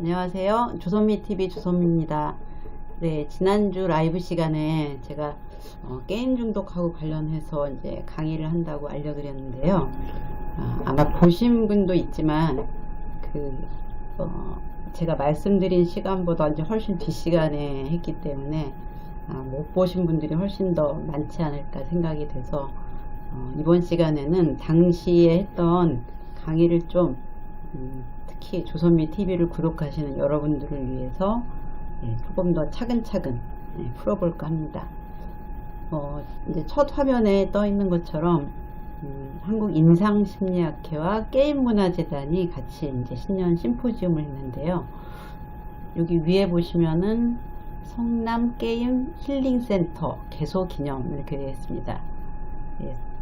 안녕하세요. 조선미TV 조선미입니다. 네, 지난주 라이브 시간에 제가 게임 중독하고 관련해서 이제 강의를 한다고 알려드렸는데요. 아마 보신 분도 있지만 제가 말씀드린 시간보다 이제 훨씬 뒷시간에 했기 때문에 못 보신 분들이 훨씬 더 많지 않을까 생각이 돼서 이번 시간에는 당시에 했던 강의를 좀 특히 조선미TV를 구독하시는 여러분들을 위해서 조금 더 차근차근 풀어볼까 합니다. 이제 첫 화면에 떠 있는 것처럼 한국임상심리학회와 게임문화재단이 같이 이제 신년 심포지움을 했는데요. 여기 위에 보시면은 성남 게임 힐링센터 개소 기념 이렇게 되어 있습니다.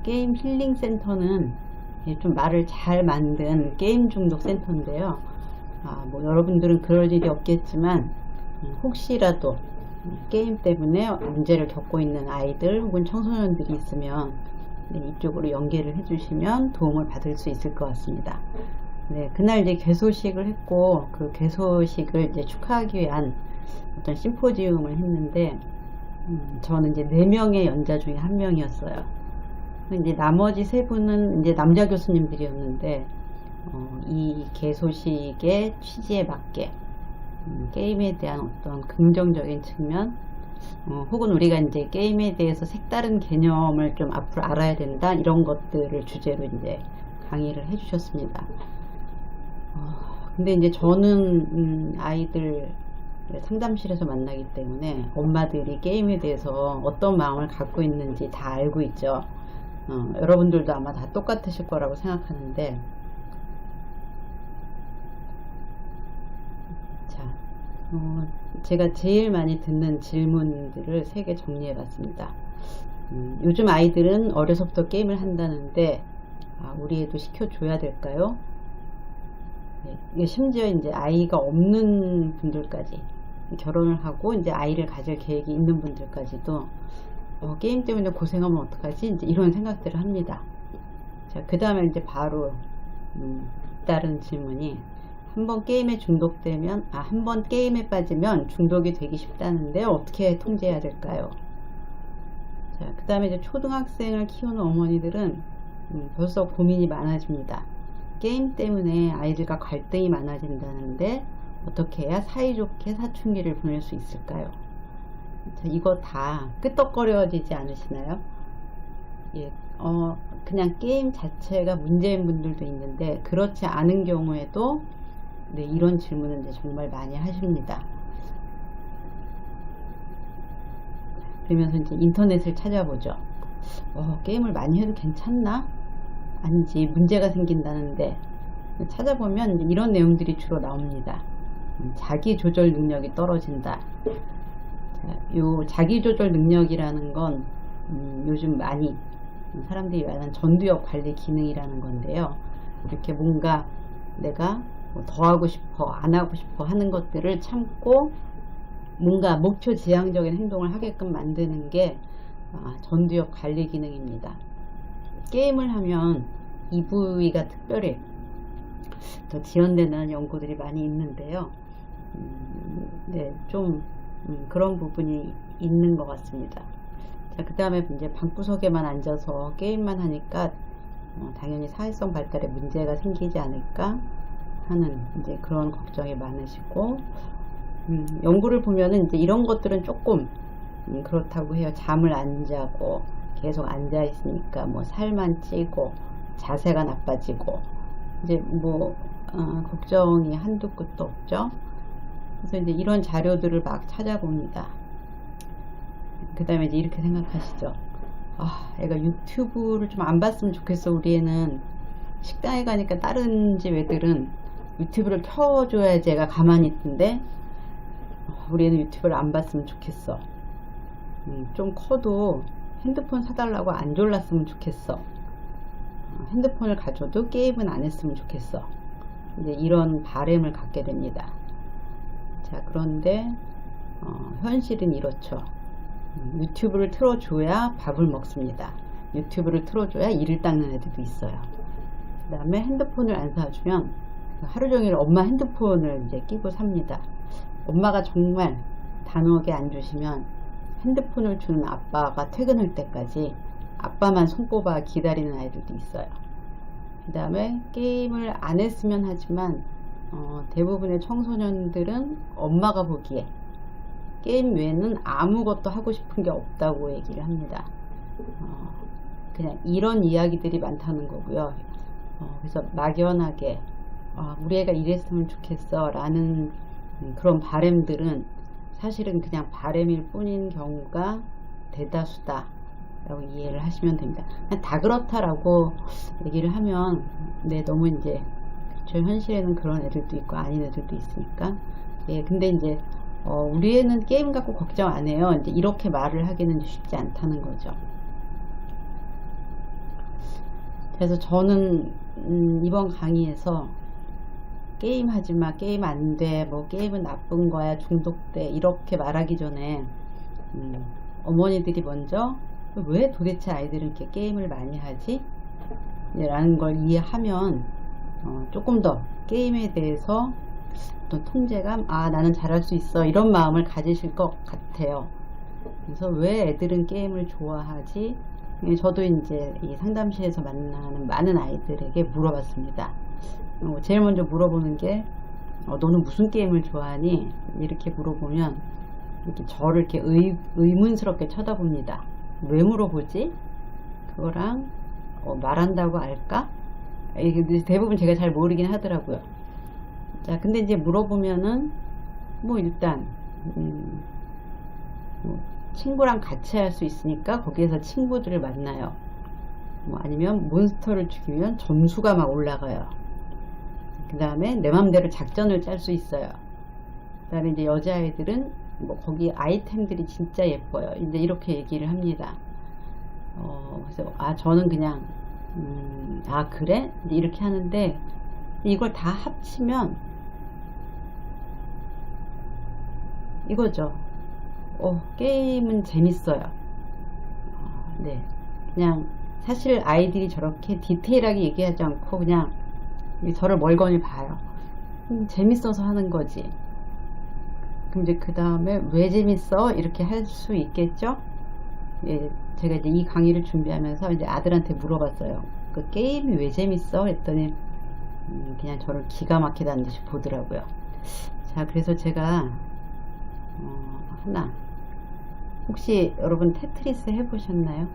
게임 힐링센터는 좀 말을 잘 만든 게임 중독 센터인데요. 뭐 여러분들은 그럴 일이 없겠지만 혹시라도 게임 때문에 문제를 겪고 있는 아이들 혹은 청소년들이 있으면 이쪽으로 연계를 해주시면 도움을 받을 수 있을 것 같습니다. 그날 이제 개소식을 했고 그 개소식을 이제 축하하기 위한 어떤 심포지움을 했는데 저는 이제 4명의 연자 중에 1명이었어요. 이제 나머지 3분은 이제 남자 교수님들이었는데 이 개소식의 취지에 맞게 게임에 대한 어떤 긍정적인 측면 혹은 우리가 이제 게임에 대해서 색다른 개념을 좀 앞으로 알아야 된다 이런 것들을 주제로 이제 강의를 해주셨습니다. 근데 이제 저는 아이들 상담실에서 만나기 때문에 엄마들이 게임에 대해서 어떤 마음을 갖고 있는지 다 알고 있죠. 여러분들도 아마 다 똑같으실 거라고 생각하는데, 자, 제가 제일 많이 듣는 질문들을 3개 정리해 봤습니다. 요즘 아이들은 어려서부터 게임을 한다는데 우리 애도 시켜줘야 될까요? 심지어 이제 아이가 없는 분들까지, 결혼을 하고 이제 아이를 가질 계획이 있는 분들까지도 게임 때문에 고생하면 어떡하지? 이제 이런 생각들을 합니다. 자, 그 다음에 이제 바로 다른 질문이 한번 게임에 중독되면 한번 게임에 빠지면 중독이 되기 쉽다는데 어떻게 통제해야 될까요? 자, 그 다음에 이제 초등학생을 키우는 어머니들은 벌써 고민이 많아집니다. 게임 때문에 아이들과 갈등이 많아진다는데 어떻게 해야 사이좋게 사춘기를 보낼 수 있을까요? 자, 이거 다 끄떡거려지지 않으시나요? 그냥 게임 자체가 문제인 분들도 있는데 그렇지 않은 경우에도 이런 질문을 이제 정말 많이 하십니다. 그러면서 이제 인터넷을 찾아보죠. 게임을 많이 해도 괜찮나? 아니지, 문제가 생긴다는데 찾아보면 이런 내용들이 주로 나옵니다. 자기 조절 능력이 떨어진다. 요 자기조절 능력이라는 건 요즘 많이 사람들이 말하는 전두엽 관리 기능이라는 건데요. 이렇게 뭔가 내가 더 하고 싶어 안 하고 싶어 하는 것들을 참고 뭔가 목표 지향적인 행동을 하게끔 만드는 게 전두엽 관리 기능입니다. 게임을 하면 이 부위가 특별히 더 지연되는 연구들이 많이 있는데요. 좀 그런 부분이 있는 것 같습니다. 자, 그 다음에 이제 방구석에만 앉아서 게임만 하니까 당연히 사회성 발달에 문제가 생기지 않을까 하는 이제 그런 걱정이 많으시고, 연구를 보면은 이제 이런 것들은 조금 그렇다고 해요. 잠을 안 자고 계속 앉아 있으니까 뭐 살만 찌고 자세가 나빠지고 이제 걱정이 한두 끝도 없죠. 그래서 이제 이런 자료들을 막 찾아봅니다. 그 다음에 이제 이렇게 생각하시죠. 애가 유튜브를 좀 안 봤으면 좋겠어. 우리 애는 식당에 가니까 다른 집 애들은 유튜브를 켜줘야지 애가 가만히 있던데 우리 애는 유튜브를 안 봤으면 좋겠어. 좀 커도 핸드폰 사달라고 안 졸랐으면 좋겠어. 핸드폰을 가져도 게임은 안 했으면 좋겠어. 이제 이런 바램을 갖게 됩니다. 자, 그런데 현실은 이렇죠. 유튜브를 틀어줘야 밥을 먹습니다. 유튜브를 틀어줘야 이를 닦는 애들도 있어요. 그 다음에 핸드폰을 안 사주면 하루 종일 엄마 핸드폰을 이제 끼고 삽니다. 엄마가 정말 단호하게 안 주시면 핸드폰을 주는 아빠가 퇴근할 때까지 아빠만 손꼽아 기다리는 아이들도 있어요. 그 다음에 게임을 안 했으면 하지만 대부분의 청소년들은 엄마가 보기에 게임 외에는 아무것도 하고 싶은 게 없다고 얘기를 합니다. 그냥 이런 이야기들이 많다는 거고요. 그래서 막연하게 우리 애가 이랬으면 좋겠어 라는 그런 바램들은 사실은 그냥 바램일 뿐인 경우가 대다수다 라고 이해를 하시면 됩니다. 그냥 다 그렇다라고 얘기를 하면 너무 이제 저 현실에는 그런 애들도 있고 아닌 애들도 있으니까 근데 이제 우리 애는 게임 갖고 걱정 안 해요. 이제 이렇게 말을 하기는 쉽지 않다는 거죠. 그래서 저는 이번 강의에서 게임 하지마, 게임 안 돼, 뭐 게임은 나쁜 거야, 중독돼 이렇게 말하기 전에 어머니들이 먼저 왜 도대체 아이들은 이렇게 게임을 많이 하지? 라는 걸 이해하면 조금 더 게임에 대해서 어떤 통제감, 나는 잘할 수 있어 이런 마음을 가지실 것 같아요. 그래서 왜 애들은 게임을 좋아하지? 저도 이제 이 상담실에서 만나는 많은 아이들에게 물어봤습니다. 제일 먼저 물어보는 게 너는 무슨 게임을 좋아하니? 이렇게 물어보면 이렇게 저를 이렇게 의문스럽게 쳐다봅니다. 왜 물어보지? 그거랑 말한다고 알까? 대부분 제가 잘 모르긴 하더라고요. 자, 근데 이제 물어보면은 뭐 일단 친구랑 같이 할 수 있으니까 거기에서 친구들을 만나요. 아니면 몬스터를 죽이면 점수가 막 올라가요. 그 다음에 내 맘대로 작전을 짤 수 있어요. 그 다음에 이제 여자아이들은 거기 아이템들이 진짜 예뻐요. 이제 이렇게 얘기를 합니다. 그래서 저는 그냥 그래? 이렇게 하는데 이걸 다 합치면 이거죠. 게임은 재밌어요. 네, 그냥 사실 아이들이 저렇게 디테일하게 얘기하지 않고 그냥 저를 멀거니 봐요. 재밌어서 하는 거지. 그럼 이제 그 다음에 왜 재밌어? 이렇게 할 수 있겠죠? 제가 이제 이 강의를 준비하면서 이제 아들한테 물어봤어요. 그 게임이 왜 재밌어? 했더니 그냥 저를 기가 막히다는 듯이 보더라고요. 자, 그래서 제가 하나, 혹시 여러분 테트리스 해보셨나요?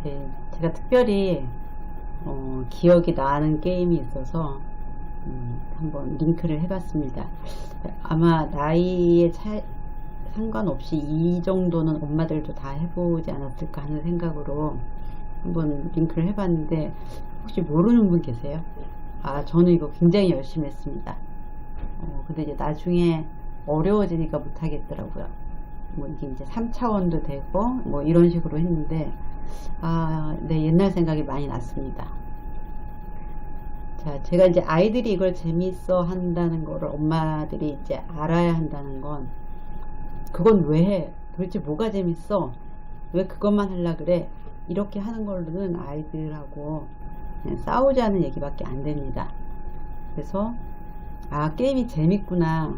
네, 제가 특별히 기억이 나는 게임이 있어서 한번 링크를 해봤습니다. 아마 나이에 상관없이 이 정도는 엄마들도 다 해보지 않았을까 하는 생각으로 한번 링크를 해봤는데 혹시 모르는 분 계세요? 저는 이거 굉장히 열심히 했습니다. 근데 이제 나중에 어려워지니까 못하겠더라고요. 이게 이제 3차원도 되고 이런 식으로 했는데 네, 옛날 생각이 많이 났습니다. 자, 제가 이제 아이들이 이걸 재밌어 한다는 거를 엄마들이 이제 알아야 한다는 건, 그건 왜 해? 도대체 뭐가 재밌어? 왜 그것만 하려 그래? 이렇게 하는 걸로는 아이들하고 그냥 싸우자는 얘기밖에 안 됩니다. 그래서 게임이 재밌구나.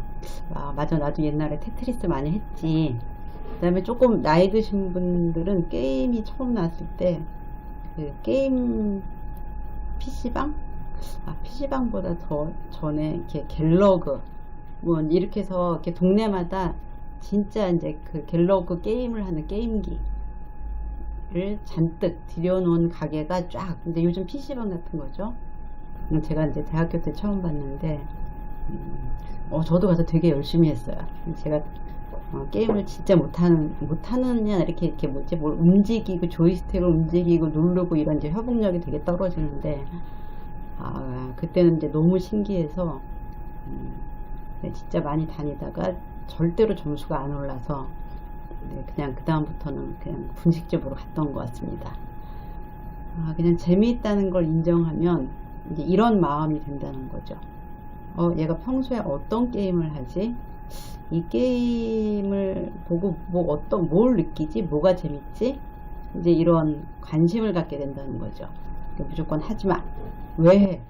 맞아, 나도 옛날에 테트리스 많이 했지. 그 다음에 조금 나이 드신 분들은 게임이 처음 나왔을 때 그 게임 PC방? PC방보다 더 전에 이렇게 갤러그 이렇게 해서 이렇게 동네마다 진짜 이제 그 갤러그 게임을 하는 게임기를 잔뜩 들여놓은 가게가 쫙, 근데 요즘 PC방 같은 거죠. 제가 이제 대학교 때 처음 봤는데 저도 가서 되게 열심히 했어요. 제가 게임을 진짜 못하느냐 이렇게 뭘 움직이고 조이스틱을 움직이고 누르고 이런 이제 협응력이 되게 떨어지는데 그때는 이제 너무 신기해서 진짜 많이 다니다가 절대로 점수가 안 올라서 그냥 그 다음부터는 그냥 분식집으로 갔던 것 같습니다. 그냥 재미있다는 걸 인정하면 이제 이런 마음이 든다는 거죠. 얘가 평소에 어떤 게임을 하지? 이 게임을 보고 뭘 느끼지? 뭐가 재밌지? 이제 이런 관심을 갖게 된다는 거죠. 무조건 하지마. 왜 해?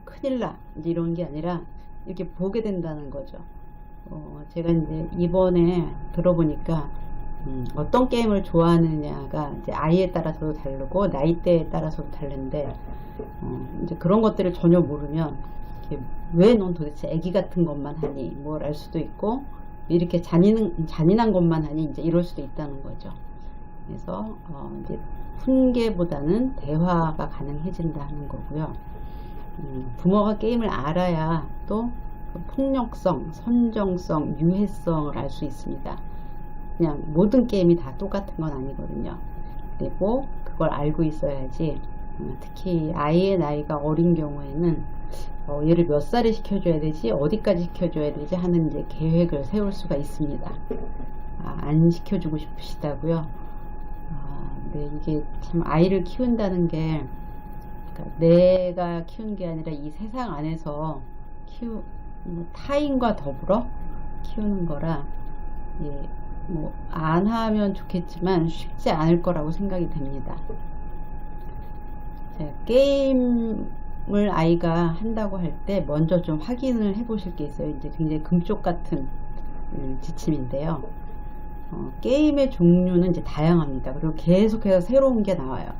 큰일 나. 이제 이런 게 아니라 이렇게 보게 된다는 거죠. 제가 이제 이번에 들어보니까 어떤 게임을 좋아하느냐가 이제 아이에 따라서도 다르고 나이대에 따라서도 다른데 이제 그런 것들을 전혀 모르면 왜 넌 도대체 애기 같은 것만 하니 뭘 알 수도 있고 이렇게 잔인한 것만 하니 이제 이럴 수도 있다는 거죠. 그래서 이제 훈계보다는 대화가 가능해진다 하는 거고요. 부모가 게임을 알아야 또 폭력성, 선정성, 유해성을 알 수 있습니다. 그냥 모든 게임이 다 똑같은 건 아니거든요. 그리고 그걸 알고 있어야지 특히 아이의 나이가 어린 경우에는 얘를 몇 살에 시켜줘야 되지 어디까지 시켜줘야 되지 하는 이제 계획을 세울 수가 있습니다. 안 시켜주고 싶으시다고요? 네, 이게 참 아이를 키운다는 게 그러니까 내가 키운 게 아니라 이 세상 안에서 타인과 더불어 키우는 거라 안 하면 좋겠지만 쉽지 않을 거라고 생각이 됩니다. 게임을 아이가 한다고 할 때 먼저 좀 확인을 해 보실 게 있어요. 이제 굉장히 금쪽 같은 지침인데요. 게임의 종류는 이제 다양합니다. 그리고 계속해서 새로운 게 나와요.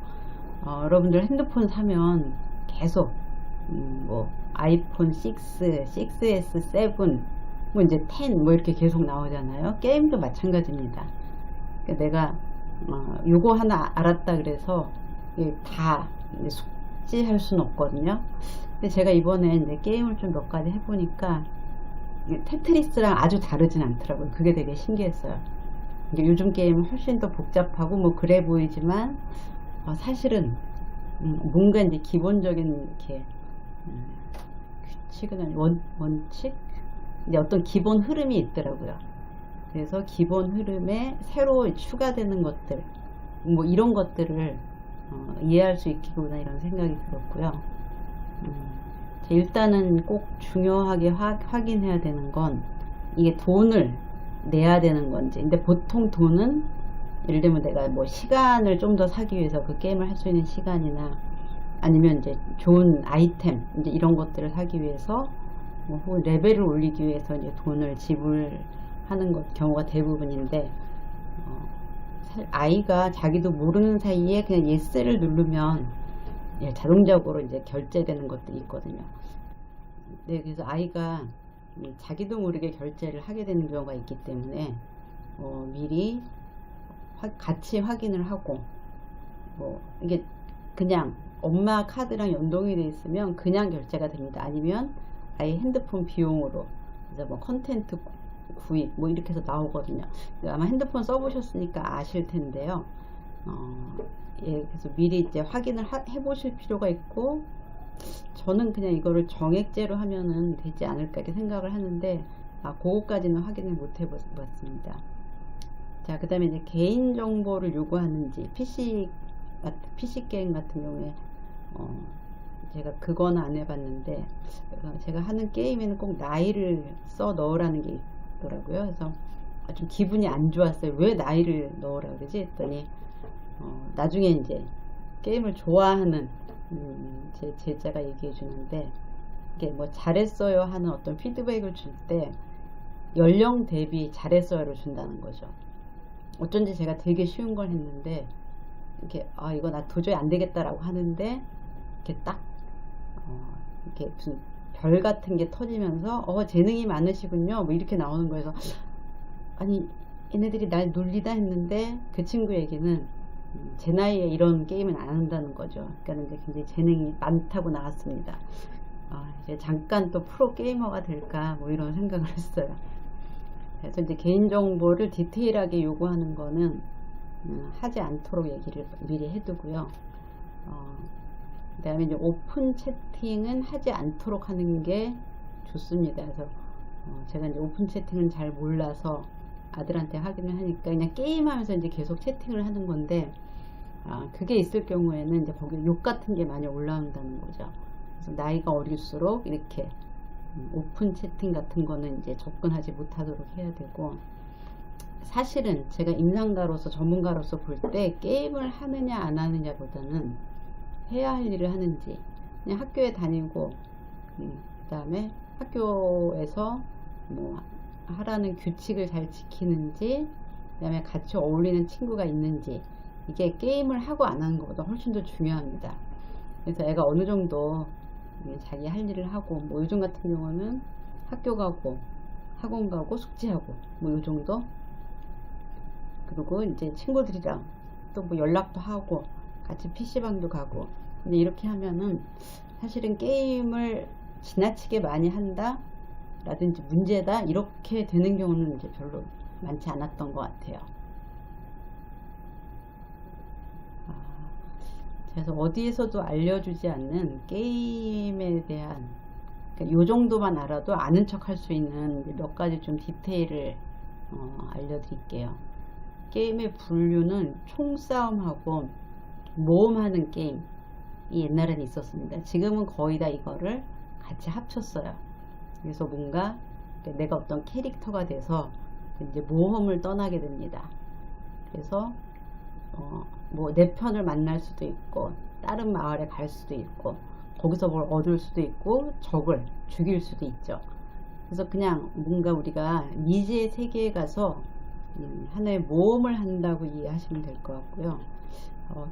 여러분들 핸드폰 사면 계속 아이폰 6, 6S, 7 이제 10 이렇게 계속 나오잖아요. 게임도 마찬가지입니다. 그러니까 내가 요거 하나 알았다 그래서 다 숙지할 수는 없거든요. 근데 제가 이번에 이제 게임을 좀 몇 가지 해보니까 테트리스랑 아주 다르진 않더라고요. 그게 되게 신기했어요. 이제 요즘 게임은 훨씬 더 복잡하고 그래 보이지만 사실은 뭔가 이제 기본적인 이렇게 규칙은 아니 원칙? 이제 어떤 기본 흐름이 있더라고요. 그래서 기본 흐름에 새로 추가되는 것들 이런 것들을 이해할 수 있겠구나 이런 생각이 들었고요. 일단은 꼭 중요하게 확인해야 되는 건 이게 돈을 내야 되는 건지. 근데 보통 돈은 예를 들면 내가 시간을 좀 더 사기 위해서 그 게임을 할 수 있는 시간이나 아니면 이제 좋은 아이템 이제 이런 것들을 사기 위해서 혹은 레벨을 올리기 위해서 이제 돈을 지불하는 경우가 대부분인데 아이가 자기도 모르는 사이에 그냥 예스를 누르면 자동적으로 이제 결제되는 것들이 있거든요. 네, 그래서 아이가 자기도 모르게 결제를 하게 되는 경우가 있기 때문에 미리 같이 확인을 하고 이게 그냥 엄마 카드랑 연동이 되어 있으면 그냥 결제가 됩니다. 아니면 아이 핸드폰 비용으로 그래서 컨텐트 구입 이렇게 해서 나오거든요. 아마 핸드폰 써보셨으니까 아실 텐데요. 그래서 미리 이제 확인을 해 보실 필요가 있고, 저는 그냥 이거를 정액제로 하면은 되지 않을까 이렇게 생각을 하는데 그거까지는 확인을 못 해봤습니다. 자, 그 다음에 이제 개인정보를 요구하는지 PC 게임 같은 경우에 제가 그건 안 해봤는데 제가 하는 게임에는 꼭 나이를 써 넣으라는 게 있더라고요. 그래서 좀 기분이 안 좋았어요. 왜 나이를 넣으라 그러지 했더니 나중에 이제 게임을 좋아하는 제 제자가 얘기해 주는데 이게 잘했어요 하는 어떤 피드백을 줄 때 연령 대비 잘했어요를 준다는 거죠. 어쩐지 제가 되게 쉬운 걸 했는데 이렇게 이거 나 도저히 안 되겠다라고 하는데 이렇게 딱 이렇게 무슨 별 같은 게 터지면서 재능이 많으시군요 이렇게 나오는 거에서 아니 얘네들이 날 놀리다 했는데 그 친구 얘기는 제 나이에 이런 게임은 안 한다는 거죠. 그러니까 이제 굉장히 재능이 많다고 나왔습니다. 이제 잠깐 또 프로 게이머가 될까 이런 생각을 했어요. 그래서 이제 개인정보를 디테일하게 요구하는 거는 하지 않도록 얘기를 미리 해두고요. 그 다음에 이제 오픈 채팅은 하지 않도록 하는 게 좋습니다. 그래서 제가 이제 오픈 채팅은 잘 몰라서 아들한테 확인을 하니까 그냥 게임하면서 이제 계속 채팅을 하는 건데, 그게 있을 경우에는 이제 거기 욕 같은 게 많이 올라온다는 거죠. 그래서 나이가 어릴수록 이렇게 오픈 채팅 같은 거는 이제 접근하지 못하도록 해야 되고, 사실은 제가 임상가로서 전문가로서 볼 때 게임을 하느냐 안 하느냐보다는 해야 할 일을 하는지, 그냥 학교에 다니고 그 다음에 학교에서 뭐 하라는 규칙을 잘 지키는지, 그 다음에 같이 어울리는 친구가 있는지, 이게 게임을 하고 안 하는 것보다 훨씬 더 중요합니다. 그래서 애가 어느 정도 자기 할 일을 하고, 뭐 요즘 같은 경우는 학교 가고 학원 가고 숙제하고 뭐 요 정도, 그리고 이제 친구들이랑 또 뭐 연락도 하고 같이 PC방도 가고, 근데 이렇게 하면은 사실은 게임을 지나치게 많이 한다 라든지 문제다 이렇게 되는 경우는 이제 별로 많지 않았던 것 같아요. 그래서 어디에서도 알려주지 않는 게임에 대한, 그러니까 요 정도만 알아도 아는 척 할 수 있는 몇 가지 좀 디테일을 알려드릴게요. 게임의 분류는 총싸움하고 모험하는 게임이 옛날에는 있었습니다. 지금은 거의 다 이거를 같이 합쳤어요. 그래서 뭔가 내가 어떤 캐릭터가 돼서 이제 모험을 떠나게 됩니다. 그래서 뭐 내 편을 만날 수도 있고, 다른 마을에 갈 수도 있고, 거기서 뭘 얻을 수도 있고, 적을 죽일 수도 있죠. 그래서 그냥 뭔가 우리가 미지의 세계에 가서 하나의 모험을 한다고 이해하시면 될 것 같고요.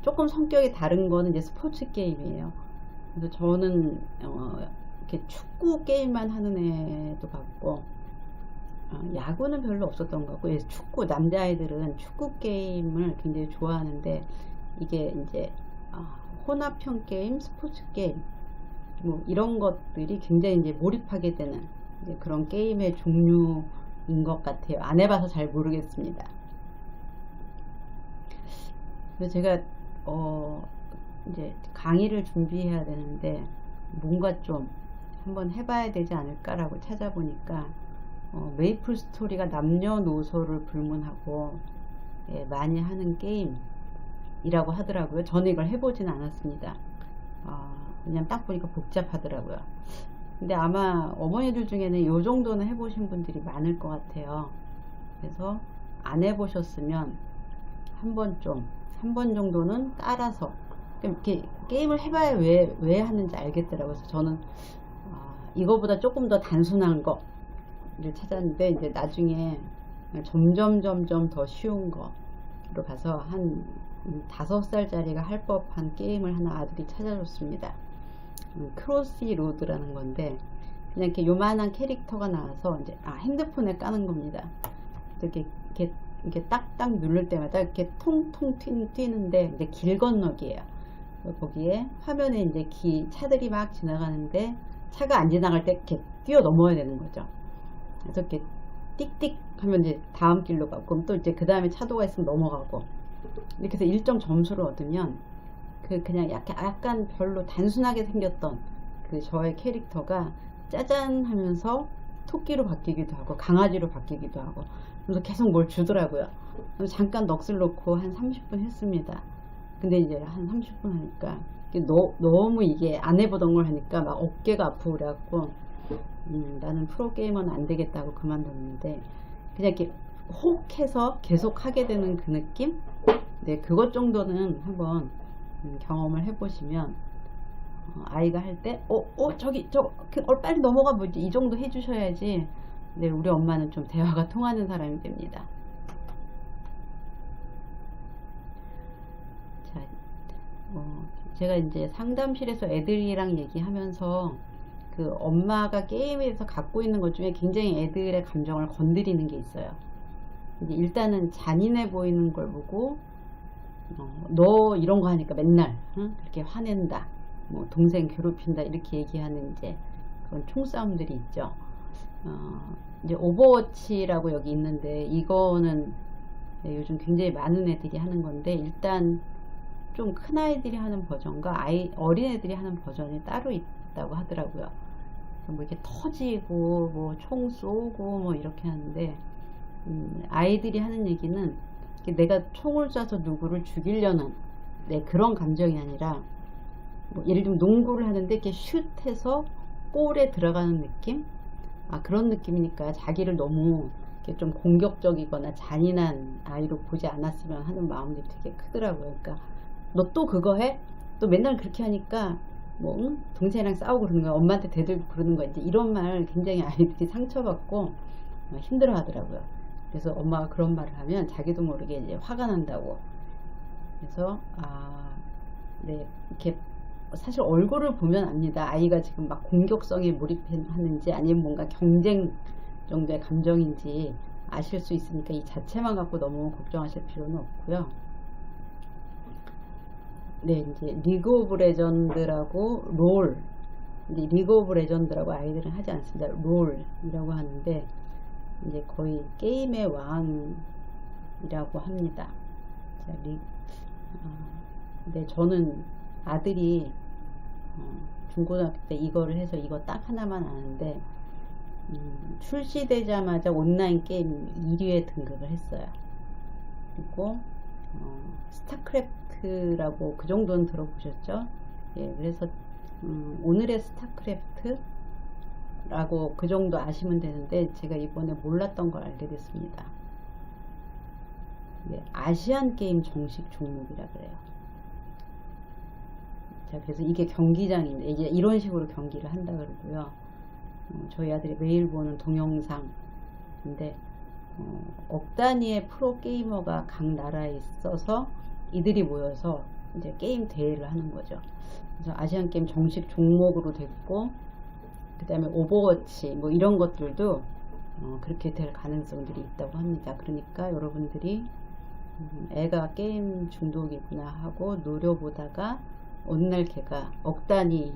조금 성격이 다른 거는 이제 스포츠 게임이에요. 그래서 저는 이렇게 축구 게임만 하는 애도 봤고, 야구는 별로 없었던 것 같고, 축구, 남자아이들은 축구 게임을 굉장히 좋아하는데, 이게 이제 혼합형 게임, 스포츠 게임 뭐 이런 것들이 굉장히 이제 몰입하게 되는 이제 그런 게임의 종류인 것 같아요. 안 해봐서 잘 모르겠습니다. 그래서 제가 이제 강의를 준비해야 되는데 뭔가 좀 한번 해봐야 되지 않을까라고 찾아보니까 메이플 스토리가 남녀노소를 불문하고 많이 하는 게임이라고 하더라고요. 저는 이걸 해보진 않았습니다. 그냥 딱 보니까 복잡하더라고요. 근데 아마 어머니들 중에는 이 정도는 해보신 분들이 많을 것 같아요. 그래서 안 해보셨으면 한 번 정도는 따라서 이렇게 게임을 해봐야 왜 하는지 알겠더라고요. 그래서 저는 이거보다 조금 더 단순한 거를 찾았는데, 이제 나중에 점점 더 쉬운 거로 가서 한 5살짜리가 할 법한 게임을 하나 아들이 찾아줬습니다. 크로시 로드라는 건데, 그냥 이렇게 요만한 캐릭터가 나와서 이제 핸드폰에 까는 겁니다. 이렇게 딱딱 누를 때마다 이렇게 통통 튀는데 이제 길 건너기예요. 거기에 화면에 이제 차들이 막 지나가는데 차가 안 지나갈 때 이렇게 뛰어 넘어야 되는 거죠. 그래서 이렇게 띡띡 하면 이제 다음 길로 가고, 그럼 또 이제 그 다음에 차도가 있으면 넘어가고, 이렇게 해서 일정 점수를 얻으면 그냥 약간 별로 단순하게 생겼던 그 저의 캐릭터가 짜잔 하면서 토끼로 바뀌기도 하고 강아지로 바뀌기도 하고, 그래서 계속 뭘 주더라고요. 그래서 잠깐 넋을 놓고 한 30분 했습니다. 근데 이제 한 30분 하니까 너무 이게 안 해보던 걸 하니까 막 어깨가 아프고 그래갖고 나는 프로게이머는 안 되겠다고 그만뒀는데, 그냥 이렇게 혹 해서 계속 하게 되는 그 느낌? 네, 그것 정도는 한번 경험을 해보시면 아이가 할 때 저기 빨리 넘어가 보지, 이 정도 해주셔야지 네, 우리 엄마는 좀 대화가 통하는 사람이 됩니다. 자, 제가 이제 상담실에서 애들이랑 얘기하면서 그 엄마가 게임에서 갖고 있는 것 중에 굉장히 애들의 감정을 건드리는 게 있어요. 이제 일단은 잔인해 보이는 걸 보고 너 이런 거 하니까 맨날 그렇게 화낸다, 뭐 동생 괴롭힌다 이렇게 얘기하는 이제 그런 총싸움들이 있죠. 이제 오버워치라고 여기 있는데, 이거는 요즘 굉장히 많은 애들이 하는 건데, 일단 좀 큰 아이들이 하는 버전과 어린 애들이 하는 버전이 따로 있다고 하더라고요. 뭐 이렇게 터지고 뭐 총 쏘고 뭐 이렇게 하는데, 아이들이 하는 얘기는 내가 총을 쏴서 누구를 죽이려는 그런 감정이 아니라, 뭐 예를 들면 농구를 하는데 이렇게 슛해서 골에 들어가는 느낌? 그런 느낌이니까 자기를 너무 이렇게 좀 공격적이거나 잔인한 아이로 보지 않았으면 하는 마음들이 되게 크더라고요. 그러니까 너 또 그거 해? 또 맨날 그렇게 하니까 뭐 동생이랑 싸우고 그러는 거야. 엄마한테 대들고 그러는 거야. 이제 이런 말 굉장히 아이들이 상처받고 힘들어 하더라고요. 그래서 엄마가 그런 말을 하면 자기도 모르게 이제 화가 난다고. 그래서 네, 이렇게 사실 얼굴을 보면 압니다. 아이가 지금 막 공격성에 몰입하는지 아니면 뭔가 경쟁 정도의 감정인지 아실 수 있으니까 이 자체만 갖고 너무 걱정하실 필요는 없고요. 네, 이제 리그 오브 레전드라고 롤, 이제 리그 오브 레전드라고 아이들은 하지 않습니다. 롤이라고 하는데 이제 거의 게임의 왕이라고 합니다. 자, 네, 저는 아들이 중고등학교 때 이거를 해서 이거 딱 하나만 아는데, 출시되자마자 온라인 게임 1위에 등극을 했어요. 그리고 스타크래프트라고 그 정도는 들어보셨죠? 예, 그래서 오늘의 스타크래프트라고 그 정도 아시면 되는데, 제가 이번에 몰랐던 걸 알게 됐습니다. 네, 아시안 게임 정식 종목이라 그래요. 자, 그래서 이게 경기장인데 이제 이런 식으로 경기를 한다 그러고요. 저희 아들이 매일 보는 동영상인데, 억 단위의 프로 게이머가 각 나라에 있어서 이들이 모여서 이제 게임 대회를 하는 거죠. 그래서 아시안 게임 정식 종목으로 됐고, 그 다음에 오버워치 뭐 이런 것들도 그렇게 될 가능성들이 있다고 합니다. 그러니까 여러분들이 애가 게임 중독이구나 하고 노려보다가 어느 날 걔가 억 단위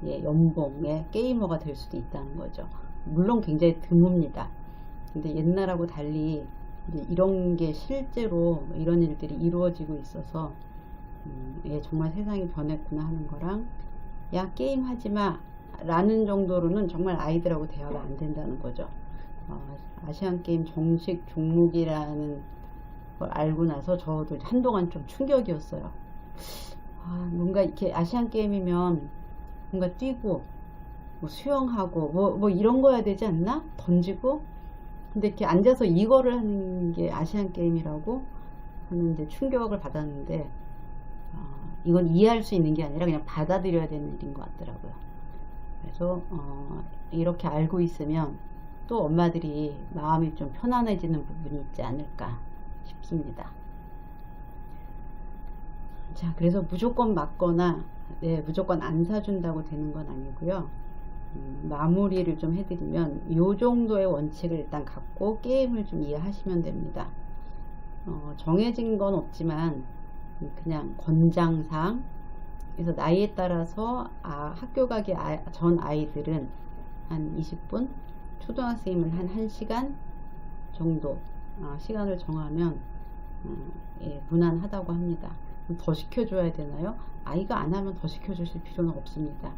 연봉의 게이머가 될 수도 있다는 거죠. 물론 굉장히 드뭅니다. 근데 옛날하고 달리 이제 이런 게 실제로 이런 일들이 이루어지고 있어서 정말 세상이 변했구나 하는 거랑, 야 게임 하지마 라는 정도로는 정말 아이들하고 대화가 안 된다는 거죠. 아시안 게임 정식 종목이라는 걸 알고 나서 저도 한동안 좀 충격이었어요. 뭔가 이렇게 아시안 게임이면 뭔가 뛰고 뭐 수영하고 뭐 이런 거 해야 되지 않나? 던지고. 근데 이렇게 앉아서 이거를 하는 게 아시안 게임이라고 하는 이제 충격을 받았는데, 이건 이해할 수 있는 게 아니라 그냥 받아들여야 되는 일인 것 같더라고요. 그래서 이렇게 알고 있으면 또 엄마들이 마음이 좀 편안해지는 부분이 있지 않을까 싶습니다. 자, 그래서 무조건 맞거나 무조건 안 사준다고 되는 건 아니고요. 마무리를 좀 해드리면 요 정도의 원칙을 일단 갖고 게임을 좀 이해하시면 됩니다. 정해진 건 없지만 그냥 권장상, 그래서 나이에 따라서 학교 가기 전 아이들은 한 20분, 초등학생이면 한 1시간 정도 시간을 정하면 무난하다고 합니다. 더 시켜줘야 되나요? 아이가 안 하면 더 시켜주실 필요는 없습니다.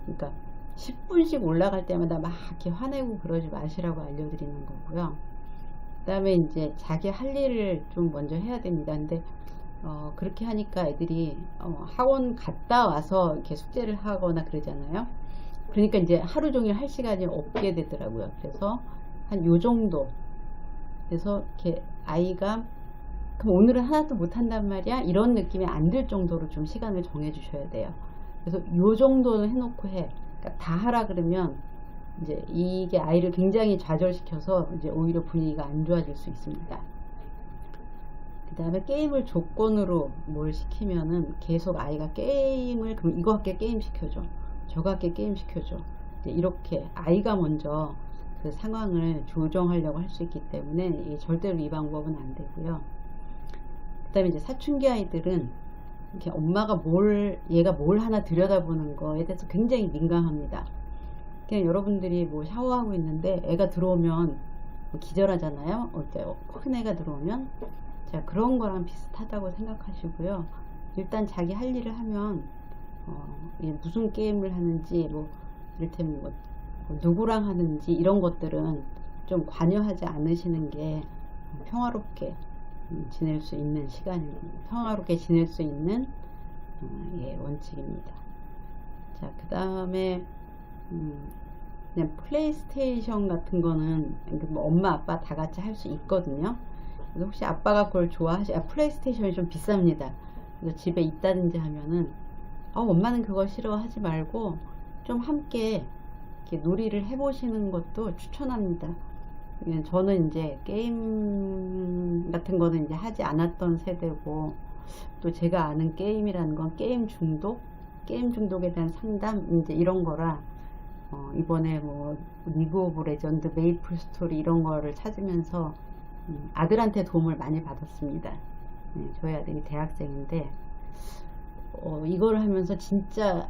그러니까 10분씩 올라갈 때마다 막 이렇게 화내고 그러지 마시라고 알려드리는 거고요. 그 다음에 이제 자기 할 일을 좀 먼저 해야 됩니다. 근데 그렇게 하니까 애들이 학원 갔다 와서 이렇게 숙제를 하거나 그러잖아요. 그러니까 이제 하루 종일 할 시간이 없게 되더라고요. 그래서 한 요 정도. 그래서 이렇게 아이가 그럼 오늘은 하나도 못한단 말이야? 이런 느낌이 안 들 정도로 좀 시간을 정해 주셔야 돼요. 그래서 요 정도는 해놓고 해. 그러니까 다 하라 그러면 이제 이게 아이를 굉장히 좌절시켜서 이제 오히려 분위기가 안 좋아질 수 있습니다. 그 다음에 게임을 조건으로 뭘 시키면은 계속 아이가 게임을, 그럼 이거 할게 게임 시켜줘, 저거 할게 게임 시켜줘, 이제 이렇게 아이가 먼저 그 상황을 조정하려고 할 수 있기 때문에 절대로 이 방법은 안 되고요. 그 다음에 이제 사춘기 아이들은 이렇게 엄마가 얘가 뭘 하나 들여다보는 거에 대해서 굉장히 민감합니다. 그냥 여러분들이 뭐 샤워하고 있는데 애가 들어오면 뭐 기절하잖아요. 큰 애가 들어오면. 자, 그런 거랑 비슷하다고 생각하시고요. 일단 자기 할 일을 하면 무슨 게임을 하는지, 뭐 이를테면 뭐 누구랑 하는지 이런 것들은 좀 관여하지 않으시는 게 평화롭게 지낼 수 있는 시간입니다. 평화롭게 지낼 수 있는 예, 원칙입니다. 자, 그 다음에 그냥 플레이스테이션 같은 거는 뭐 엄마 아빠 다 같이 할 수 있거든요. 그래서 혹시 아빠가 그걸 플레이스테이션이 좀 비쌉니다. 그래서 집에 있다든지 하면은 엄마는 그거 싫어하지 말고 좀 함께 이렇게 놀이를 해보시는 것도 추천합니다. 저는 이제 게임 같은 거는 이제 하지 않았던 세대고, 또 제가 아는 게임이라는 건 게임 중독에 대한 상담 이제 이런 거라 이번에 뭐 리그 오브 레전드, 메이플 스토리 이런 거를 찾으면서 아들한테 도움을 많이 받았습니다. 저희 아들이 대학생인데 이걸 하면서 진짜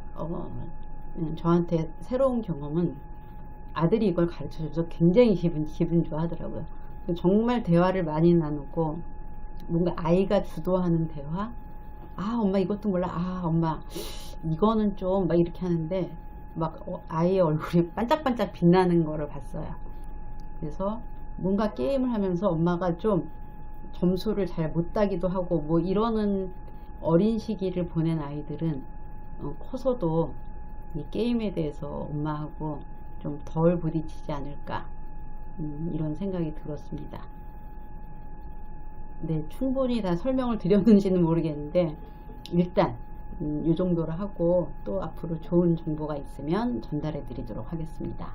저한테 새로운 경험은, 아들이 이걸 가르쳐줘서 굉장히 기분 좋아하더라고요. 정말 대화를 많이 나누고, 뭔가 아이가 주도하는 대화, 엄마 이것도 몰라, 엄마 이거는 좀 막 이렇게 하는데 막 아이의 얼굴이 반짝반짝 빛나는 거를 봤어요. 그래서 뭔가 게임을 하면서 엄마가 좀 점수를 잘 못 따기도 하고 뭐 이러는 어린 시기를 보낸 아이들은 커서도 이 게임에 대해서 엄마하고 좀 덜 부딪히지 않을까, 이런 생각이 들었습니다. 네, 충분히 다 설명을 드렸는지는 모르겠는데 일단 이 정도로 하고, 또 앞으로 좋은 정보가 있으면 전달해 드리도록 하겠습니다.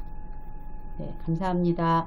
네, 감사합니다.